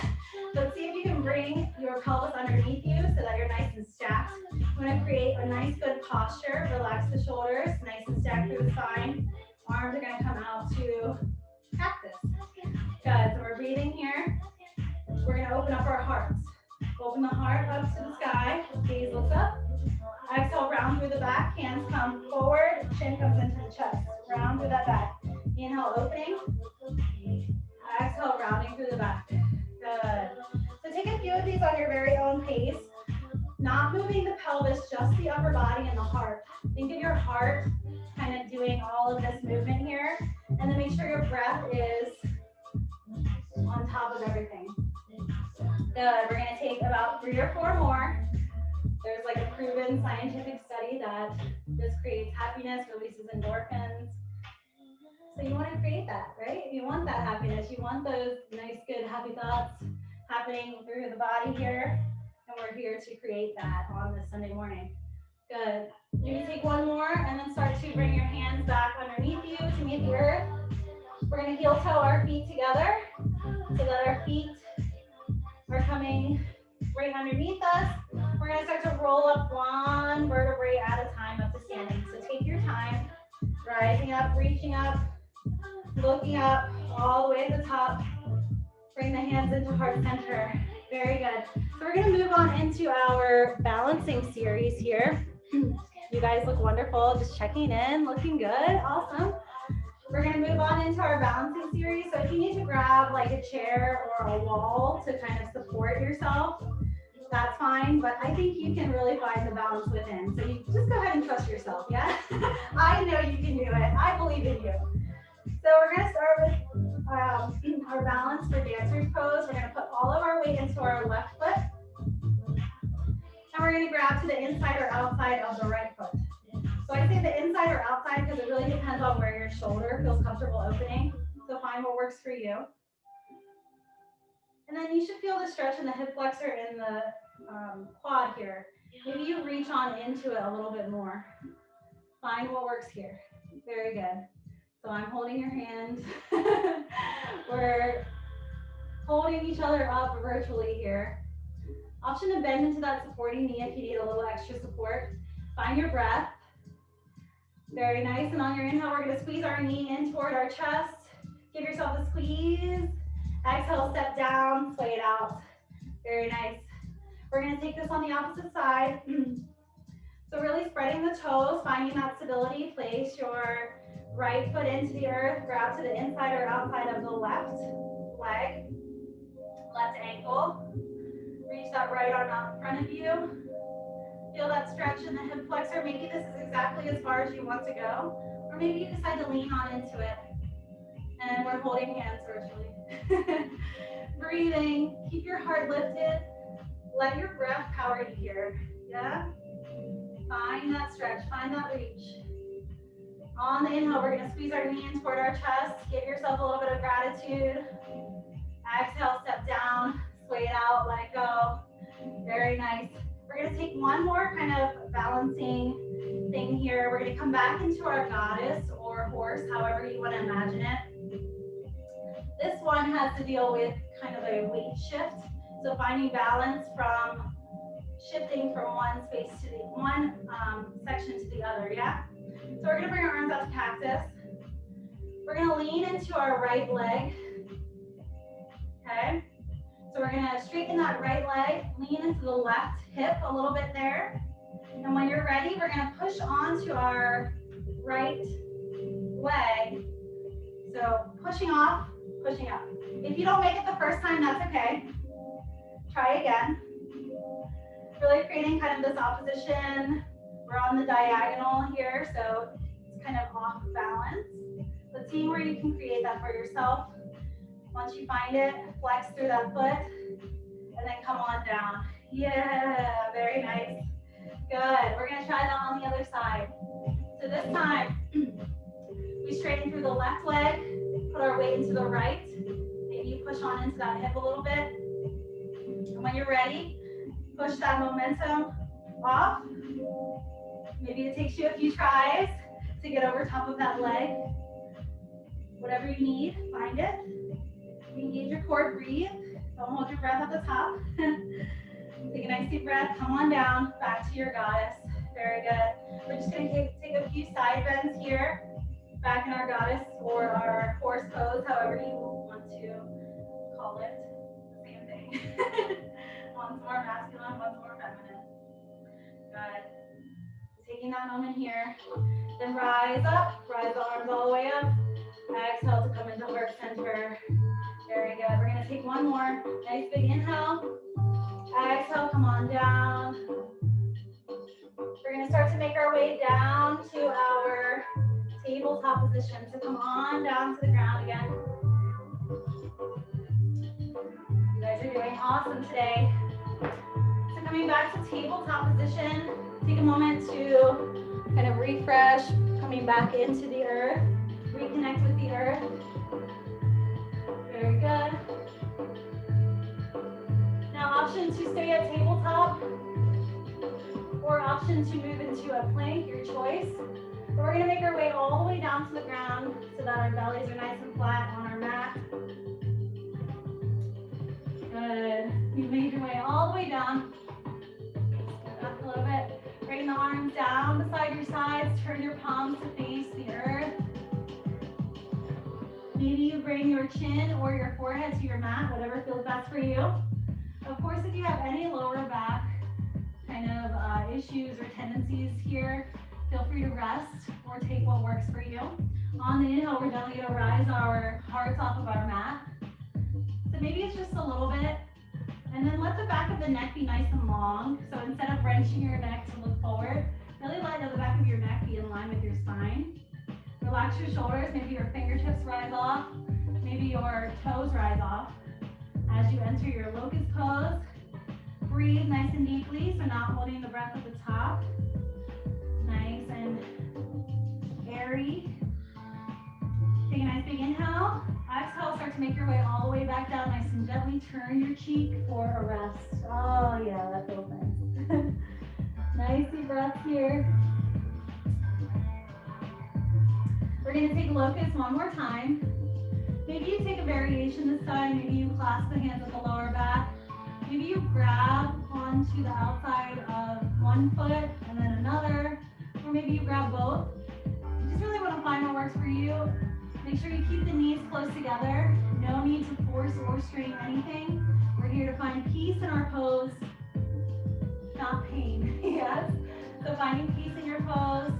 So see if you can bring your pelvis underneath you so that you're nice and stacked. You want to create a nice good posture. Relax the shoulders, nice and stacked through the spine. Arms are going to come out to cactus. Good. So we're breathing here. We're going to open up our hearts. Open the heart up to the sky. Gaze looks up. Exhale, round through the back. Hands come forward. Chin comes into the chest. Round through that back. Inhale, opening. Exhale, rounding through the back. Good. So take a few of these on your very own pace. Not moving the pelvis, just the upper body and the heart. Think of your heart kind of doing all of this movement here. And then make sure your breath is on top of everything. Good. We're going to take about 3 or 4 more. There's like a proven scientific study that this creates happiness, releases endorphins. So you want to create that, right? You want that happiness. You want those nice, good, happy thoughts happening through the body here. And we're here to create that on this Sunday morning. Good. Maybe take one more and then start to bring your hands back underneath you to meet the earth. We're going to heel toe our feet together so that our feet are coming right underneath us. We're going to start to roll up one vertebrae at a time up to standing. So take your time, rising up, reaching up, looking up all the way to the top. Bring the hands into heart center. Very good. So we're going to move on into our balancing series here. You guys look wonderful. Just checking in, looking good. Awesome. We're going to move on into our balancing series. So if you need to grab like a chair or a wall to kind of support yourself, that's fine. But I think you can really find the balance within. So you just go ahead and trust yourself, yeah? I know you can do it. I believe in you. So we're going to start with our balance for dancer's pose. We're going to put all of our weight into our left foot. And we're going to grab to the inside or outside of the right foot. So I say the inside or outside because it really depends on where your shoulder feels comfortable opening. So find what works for you. And then you should feel the stretch in the hip flexor and the quad here. Maybe you reach on into it a little bit more. Find what works here. Very good. So I'm holding your hand. We're holding each other up virtually here. Option to bend into that supporting knee if you need a little extra support. Find your breath. Very nice. And on your inhale, we're going to squeeze our knee in toward our chest. Give yourself a squeeze. Exhale, step down, sway it out. Very nice. We're going to take this on the opposite side. So really spreading the toes, finding that stability. Place your right foot into the earth. Grab to the inside or outside of the left leg, left ankle. Reach that right arm out in front of you. Feel that stretch in the hip flexor. Maybe this is exactly as far as you want to go. Or maybe you decide to lean on into it. And we're holding hands virtually. Breathing. Keep your heart lifted. Let your breath power you here. Yeah? Find that stretch. Find that reach. On the inhale, we're going to squeeze our knee in toward our chest. Give yourself a little bit of gratitude. Exhale, step down. Sway it out. Let it go. Very nice. We're going to take one more kind of balancing thing here. We're going to come back into our goddess or horse, however you want to imagine it. This one has to deal with kind of a weight shift. So finding balance from shifting from one space to the one section to the other, yeah? So we're going to bring our arms out to cactus. We're going to lean into our right leg. Okay? So we're going to straighten that right leg, lean into the left hip a little bit there. And when you're ready, we're going to push onto our right leg. So pushing off, pushing up. If you don't make it the first time, that's okay. Try again. Really creating kind of this opposition. We're on the diagonal here, so it's kind of off balance. But seeing where you can create that for yourself. Once you find it, flex through that foot. and then come on down. Yeah, very nice. Good. We're gonna try that on the other side. So this time, we straighten through the left leg, put our weight into the right. Maybe you push on into that hip a little bit. And when you're ready, push that momentum off. Maybe it takes you a few tries to get over top of that leg. Whatever you need, find it. Engage your core, breathe. Don't hold your breath at the top. Take a nice deep breath, come on down, back to your goddess. Very good. We're just gonna take a few side bends here, back in our goddess or our horse pose, however you want to call it. The same thing. One's more masculine, one's more feminine. Good. Taking that moment here. Then rise up, rise the arms all the way up. Exhale to come into heart center. Very good. We're gonna take one more. Nice big inhale. Exhale, come on down. We're gonna start to make our way down to our tabletop position. So come on down to the ground again. You guys are doing awesome today. So coming back to tabletop position, take a moment to kind of refresh, coming back into the earth, reconnect with the earth. Very good. Now option to stay at tabletop or option to move into a plank, your choice. But we're gonna make our way all the way down to the ground so that our bellies are nice and flat on our mat. Good. You made your way all the way down. Up a little bit. Bring the arms down beside your sides. Turn your palms to face the earth. Maybe you bring your chin or your forehead to your mat, whatever feels best for you. Of course, if you have any lower back kind of issues or tendencies here, feel free to rest or take what works for you. On the inhale, we're gently gonna rise our hearts off of our mat. So maybe it's just a little bit. And then let the back of the neck be nice and long. So instead of wrenching your neck to look forward, really let the back of your neck be in line with your spine. Relax your shoulders, maybe your fingertips rise off, maybe your toes rise off. As you enter your locust pose, breathe nice and deeply, so not holding the breath at the top. Nice and airy. Take a nice big inhale. Exhale, start to make your way all the way back down, nice and gently. Turn your cheek for a rest. Oh yeah, that feels nice. Nice deep breath here. We're gonna take locust one more time. Maybe you take a variation this time. Maybe you clasp the hands at the lower back. Maybe you grab onto the outside of one foot and then another, or maybe you grab both. You just really want to find what works for you. Make sure you keep the knees close together. No need to force or strain anything. We're here to find peace in our pose, not pain. Yes? So finding peace in your pose.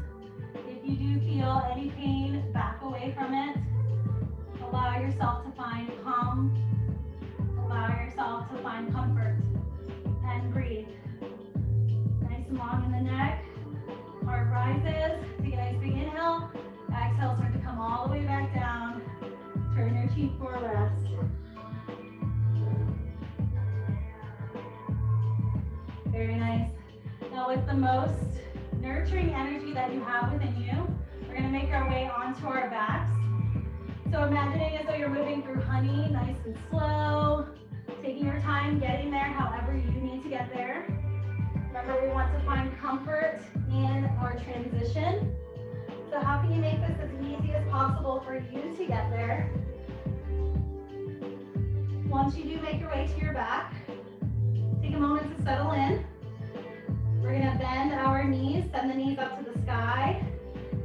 If you do feel any pain, back away from it. Allow yourself to find calm. Allow yourself to find comfort. And breathe. Nice and long in the neck. Heart rises. Take a nice big inhale. Exhale, start to come all the way back down. Turn your cheek for a rest. Very nice. Now with the most nurturing energy that you have within you, we're gonna make our way onto our backs. So imagining as though you're moving through honey, nice and slow, taking your time getting there however you need to get there. Remember, we want to find comfort in our transition. So how can you make this as easy as possible for you to get there? Once you do make your way to your back, take a moment to settle in. We're gonna bend our knees, send the knees up to the sky.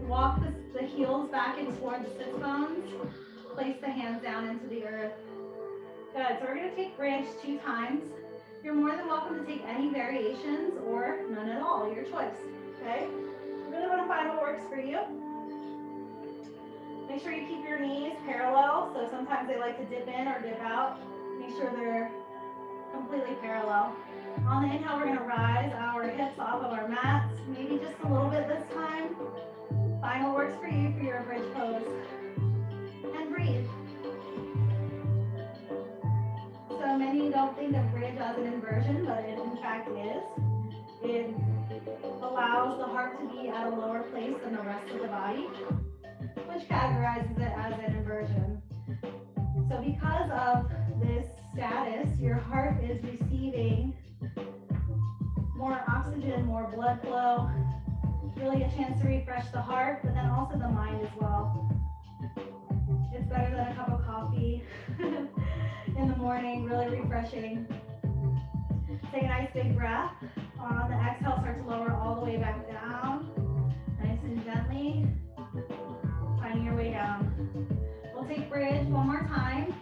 Walk the heels back in towards the sit bones. Place the hands down into the earth. Good, so we're gonna take branch 2 times. You're more than welcome to take any variations or none at all, your choice, okay? You really wanna find what works for you. Make sure you keep your knees parallel, so sometimes they like to dip in or dip out. Make sure they're completely parallel. On the inhale, we're gonna rise our hips off of our mats, maybe just a little bit this time. Find what works for you for your bridge pose. And breathe. So many don't don't think of bridge as an inversion, but it in fact is. It allows the heart to be at a lower place than the rest of the body, which categorizes it as an inversion. So because of this status, your heart is receiving more oxygen, more blood flow, really a chance to refresh the heart, but then also the mind as well. It's better than a cup of coffee in the morning, really refreshing. Take a nice big breath. On the exhale, start to lower all the way back down, nice and gently, finding your way down. We'll take bridge one more time.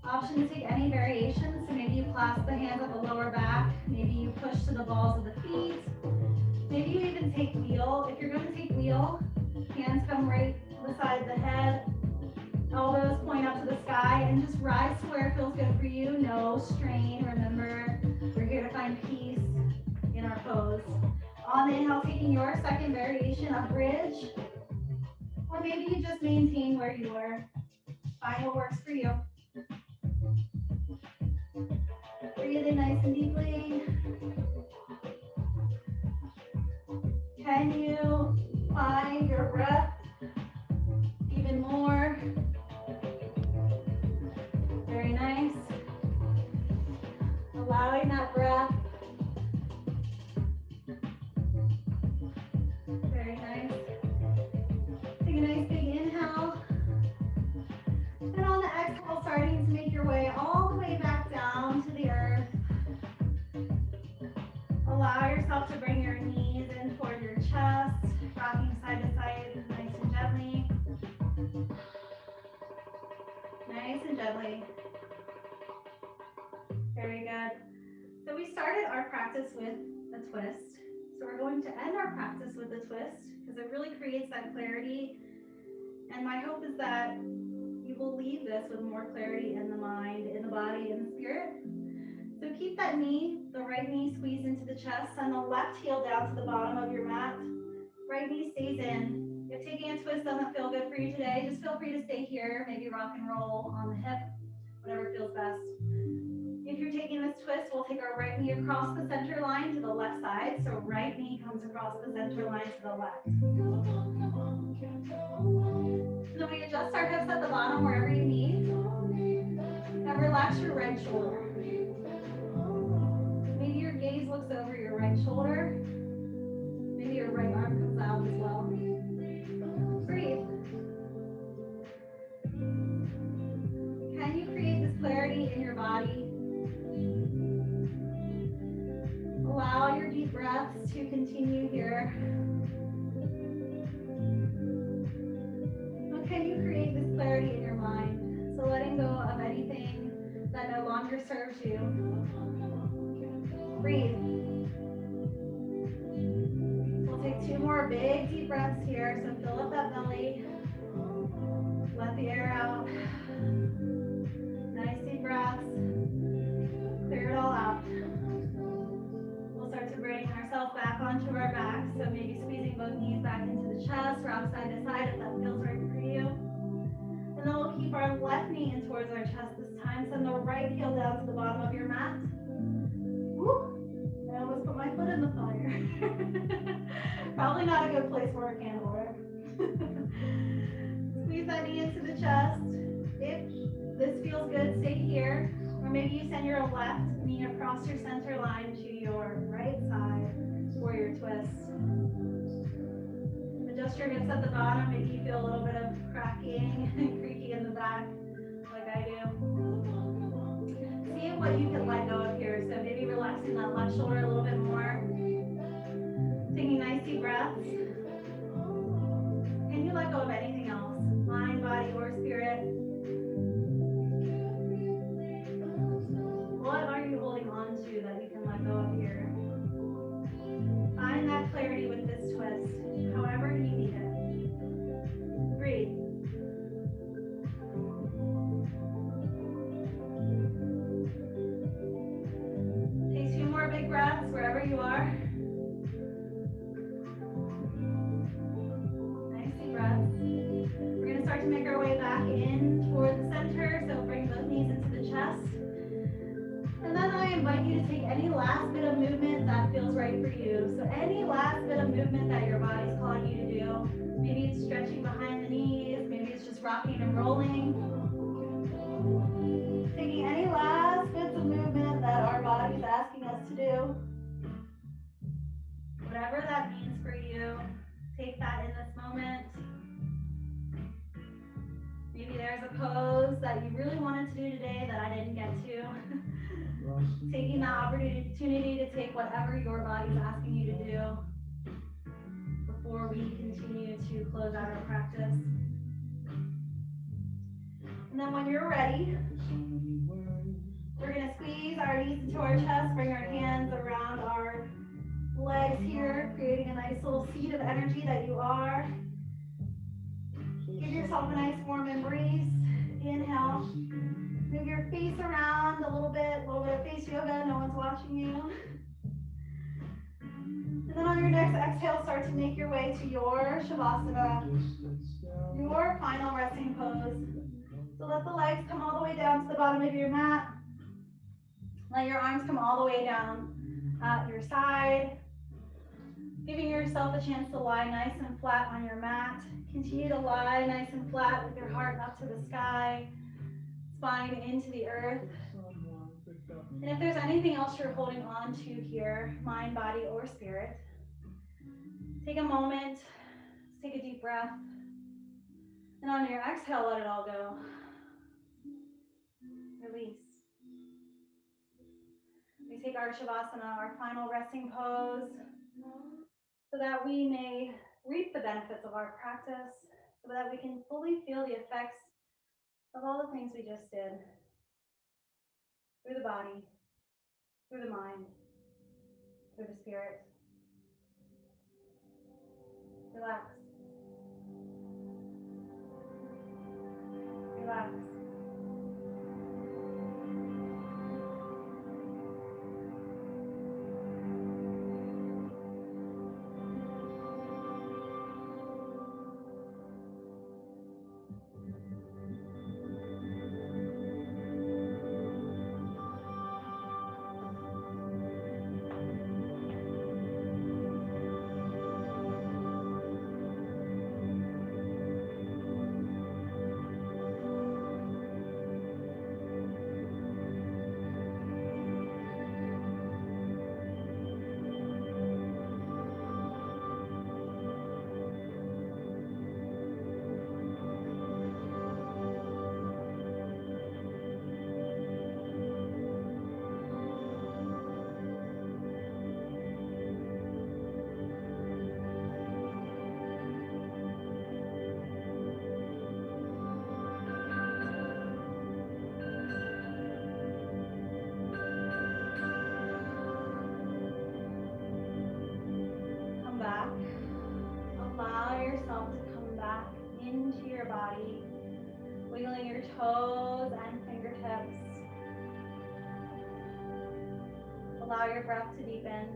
Option to take any variation, so maybe you clasp the hands at the lower back, maybe you push to the balls of the feet, maybe you even take wheel. If you're going to take wheel, hands come right beside the head, elbows point up to the sky, and just rise to where it feels good for you. No strain. Remember, we're here to find peace in our pose. On the inhale, taking your second variation of bridge, or maybe you just maintain where you were. Find what works for you. Breathe in nice and deeply. Can you find your breath even more? Very nice. Allowing that breath. Very nice. Take a nice big inhale. And on the exhale, starting to make your way all the way back down to the earth. Allow yourself to bring your knees in toward your chest, rocking side to side, nice and gently. Nice and gently. Very good. So we started our practice with a twist. So we're going to end our practice with a twist because it really creates that clarity. And my hope is that you will leave this with more clarity in the mind, in the body, in the spirit. So keep that knee, the right knee squeezed into the chest, send the left heel down to the bottom of your mat. Right knee stays in. If taking a twist doesn't feel good for you today, just feel free to stay here, maybe rock and roll on the hip, whatever feels best. If you're taking this twist, we'll take our right knee across the center line to the left side. So right knee comes across the center line to the left. And then we adjust our hips at the bottom wherever you need. And relax your right shoulder. Maybe your gaze looks over your right shoulder. Maybe your right arm comes out as well. Breathe. Can you create this clarity in your body? Allow your deep breaths to continue here. How can you create this clarity in your mind? So letting go of anything that no longer serves you. Breathe. We'll take two more big deep breaths here. So fill up that belly. Let the air out. Nice deep breaths. Clear it all out. We'll start to bring ourselves back onto our back. So maybe squeezing both knees back into the chest, rock side to side if that feels right for you. And then we'll keep our left knee in towards our chest this time. Send the right heel down to the bottom of your mat. Woo! I almost put my foot in the fire. Probably not a good place for a candle, right? Squeeze that knee into the chest. If this feels good, stay here. Or maybe you send your left knee across your center line to your right side for your twist. Adjust your hips at the bottom. Maybe you feel a little bit of cracking and creaking in the back, like I do. See what you can let go of here. So maybe relaxing that left shoulder a little bit more. Taking nice deep breaths. Can you let go of anything else? Mind, body, or spirit? What are you holding on to that you can let go of here? Find that clarity with this twist, however you need it. Breathe. Take two more big breaths wherever you are. Nice deep breaths. any last bit of movement that feels right for you. So any last bit of movement that your body's calling you to do. Maybe it's stretching behind the knees, maybe it's just rocking and rolling. Taking any last bits of movement that our body's asking us to do. Whatever that means for you, take that in this moment. Maybe there's a pose that you really wanted to do today that I didn't get to. Taking that opportunity to take whatever your body's asking you to do before we continue to close out our practice. And then when you're ready, we're going to squeeze our knees into our chest, bring our hands around our legs here, creating a nice little seat of energy that you are. Give yourself a nice warm embrace. Inhale. Move your face around a little bit of face yoga. No one's watching you. And then on your next exhale, start to make your way to your Shavasana, your final resting pose. So let the legs come all the way down to the bottom of your mat. Let your arms come all the way down at your side. Giving yourself a chance to lie nice and flat on your mat. Continue to lie nice and flat with your heart up to the sky, spine into the earth. And if there's anything else you're holding on to here, mind, body, or spirit, take a moment, take a deep breath, and on your exhale, let it all go. Release. We take our Shavasana, our final resting pose, so that we may reap the benefits of our practice, so that we can fully feel the effects of all the things we just did, through the body, through the mind, through the spirit. Relax. Relax. Back. Allow yourself to come back into your body, wiggling your toes and fingertips. Allow your breath to deepen.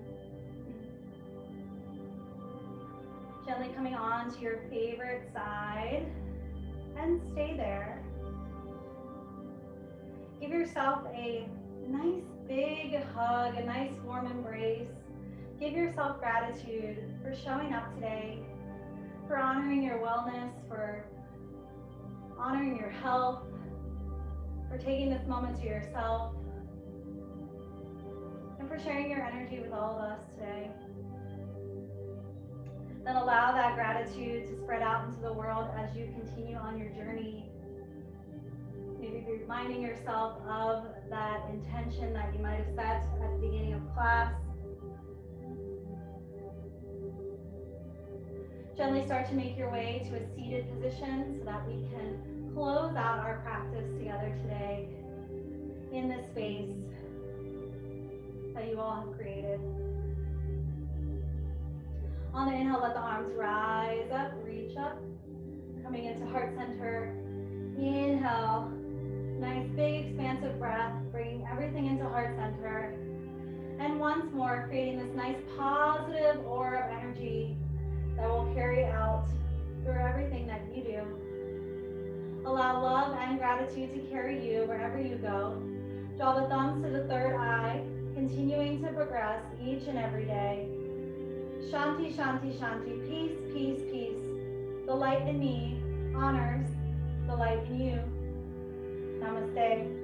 Gently coming on to your favorite side and stay there. Give yourself a nice big hug, a nice warm embrace. Give yourself gratitude for showing up today, for honoring your wellness, for honoring your health, for taking this moment to yourself, and for sharing your energy with all of us today. Then allow that gratitude to spread out into the world as you continue on your journey. Maybe reminding yourself of that intention that you might have set at the beginning of class. Gently start to make your way to a seated position so that we can close out our practice together today in this space that you all have created. On the inhale, let the arms rise up, reach up, coming into heart center. Inhale, nice big expansive breath, bringing everything into heart center. And once more, creating this nice positive aura of energy that will carry out through everything that you do. Allow love and gratitude to carry you wherever you go. Draw the thumbs to the third eye, continuing to progress each and every day. Shanti, Shanti, Shanti, peace, peace, peace. The light in me honors the light in you. Namaste.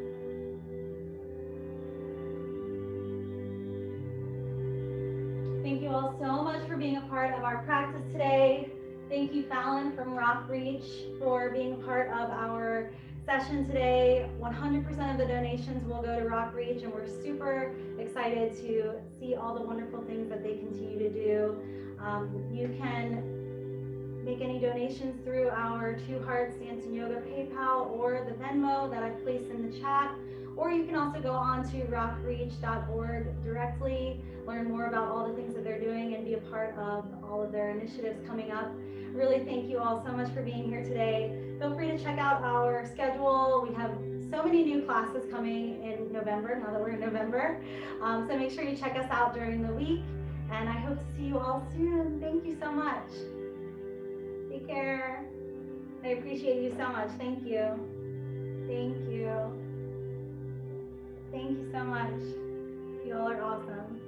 Thank you all so much for being a part of our practice today. Thank you, Fallon from RockReach, for being a part of our session today. 100% of the donations will go to RockReach, and we're super excited to see all the wonderful things that they continue to do. You can make any donations through our Two Hearts Dance and Yoga PayPal or the Venmo that I've placed in the chat. Or you can also go on to rockreach.org directly, learn more about all the things that they're doing and be a part of all of their initiatives coming up. Really thank you all so much for being here today. Feel free to check out our schedule. We have so many new classes coming in November, now that we're in November. So make sure you check us out during the week, and I hope to see you all soon. Thank you so much. Take care. I appreciate you so much. Thank you. Thank you. Thank you so much. You all are awesome.